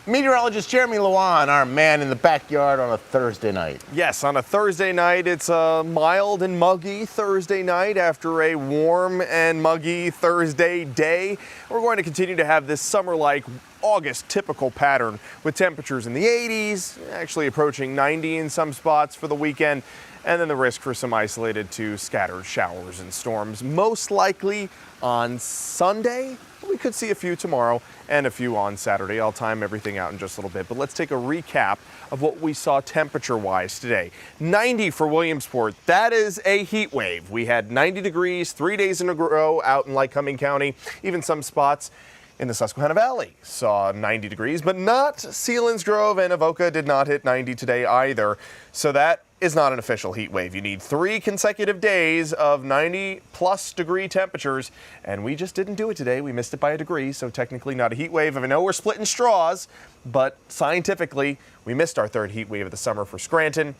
Meteorologist Jeremy Lewan, our man in the backyard on a Thursday night. Yes, on a Thursday night, it's a mild and muggy Thursday night after a warm and muggy Thursday day. We're going to continue to have this summer-like August typical pattern with temperatures in the 80s, actually approaching 90 in some spots for the weekend, and then the risk for some isolated to scattered showers and storms, most likely on Sunday. We could see a few tomorrow and a few on Saturday. I'll time everything out in just a little bit, but let's take a recap of what we saw temperature-wise today. 90 for Williamsport. That is a heat wave. We had 90 degrees 3 days in a row out in Lycoming County. Even some spots in the Susquehanna Valley saw 90 degrees, but not Selinsgrove, and Avoca did not hit 90 today either. So that is not an official heat wave. You need 3 consecutive days of 90-plus degree temperatures, and we just didn't do it today. We missed it by a degree, so technically not a heat wave. I know we're splitting straws, but scientifically, we missed our 3rd heat wave of the summer for Scranton,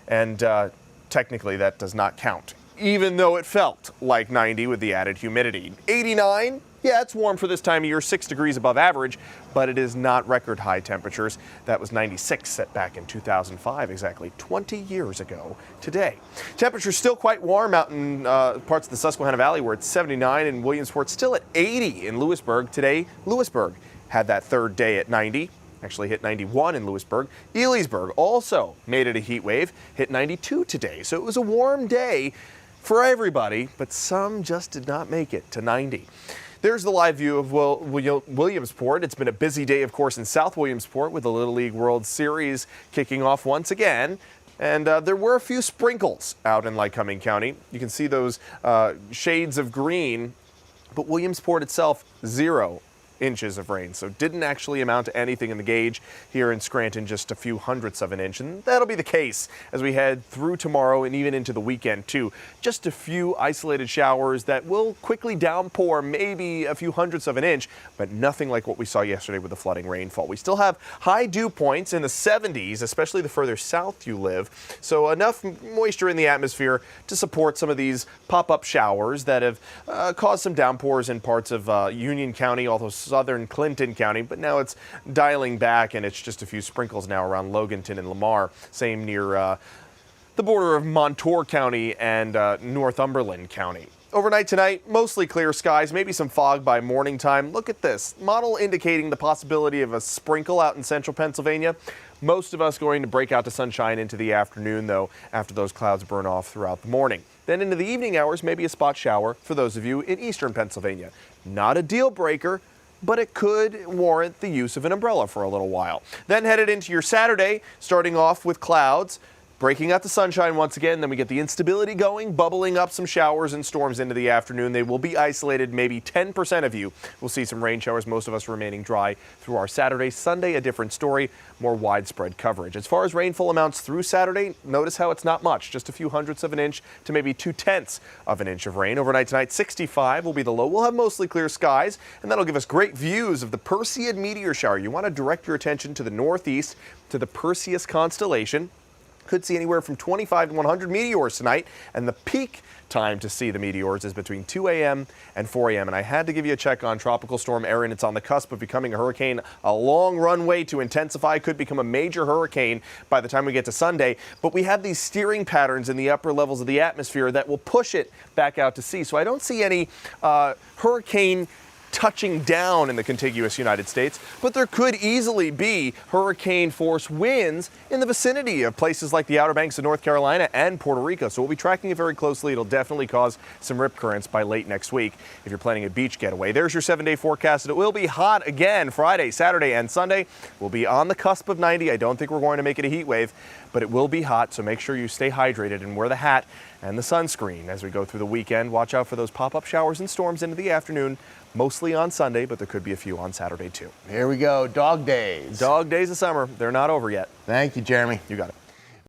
and technically that does not count, even though it felt like 90 with the added humidity. 89. Yeah, it's warm for this time of year, 6 degrees above average, but it is not record high temperatures. That was 96 set back in 2005, exactly 20 years ago today. Temperatures still quite warm out in parts of the Susquehanna Valley where it's 79, and Williamsport still at 80 in Lewisburg. Today, Lewisburg had that 3rd day at 90. Actually hit 91 in Lewisburg. Elysburg also made it a heat wave, hit 92 today. So it was a warm day for everybody, but some just did not make it to 90. There's the live view of Williamsport. It's been a busy day, of course, in South Williamsport with the Little League World Series kicking off once again. And there were a few sprinkles out in Lycoming County. You can see those shades of green, but Williamsport itself, 0 inches of rain, so didn't actually amount to anything in the gauge. Here in Scranton, just a few hundredths of an inch, and that'll be the case as we head through tomorrow and even into the weekend too. Just a few isolated showers that will quickly downpour, maybe a few hundredths of an inch, but nothing like what we saw yesterday with the flooding rainfall. We still have high dew points in the 70s, especially the further south you live, so enough moisture in the atmosphere to support some of these pop-up showers that have caused some downpours in parts of Union County, although southern Clinton County, but now it's dialing back and it's just a few sprinkles now around Loganton and Lamar. Same near the border of Montour County and Northumberland County. Overnight tonight, mostly clear skies, maybe some fog by morning time. Look at this model indicating the possibility of a sprinkle out in central Pennsylvania. Most of us going to break out to sunshine into the afternoon, though, after those clouds burn off throughout the morning. Then into the evening hours, maybe a spot shower for those of you in eastern Pennsylvania. Not a deal breaker, but it could warrant the use of an umbrella for a little while. Then headed into your Saturday, starting off with clouds, breaking out the sunshine once again. Then we get the instability going, bubbling up some showers and storms into the afternoon. They will be isolated. Maybe 10% of you will see some rain showers, most of us remaining dry through our Saturday. Sunday, a different story, more widespread coverage. As far as rainfall amounts through Saturday, notice how it's not much, just a few hundredths of an inch to maybe 2/10 of an inch of rain. Overnight tonight, 65 will be the low. We'll have mostly clear skies, and that'll give us great views of the Perseid meteor shower. You want to direct your attention to the northeast, to the Perseus constellation. Could see anywhere from 25 to 100 meteors tonight, and the peak time to see the meteors is between 2 a.m. and 4 a.m. And I had to give you a check on Tropical Storm Erin. It's on the cusp of becoming a hurricane, a long runway to intensify, could become a major hurricane by the time we get to Sunday. But we have these steering patterns in the upper levels of the atmosphere that will push it back out to sea. So I don't see any hurricane touching down in the contiguous United States, but there could easily be hurricane force winds in the vicinity of places like the Outer Banks of North Carolina and Puerto Rico. So we'll be tracking it very closely. It'll definitely cause some rip currents by late next week if you're planning a beach getaway. There's your 7-day forecast. It will be hot again Friday, Saturday, and Sunday. We'll be on the cusp of 90. I don't think we're going to make it a heat wave, but it will be hot, so make sure you stay hydrated and wear the hat and the sunscreen as we go through the weekend. Watch out for those pop-up showers and storms into the afternoon, mostly on Sunday, but there could be a few on Saturday too. Here we go, dog days. Dog days of summer. They're not over yet. Thank you, Jeremy. You got it.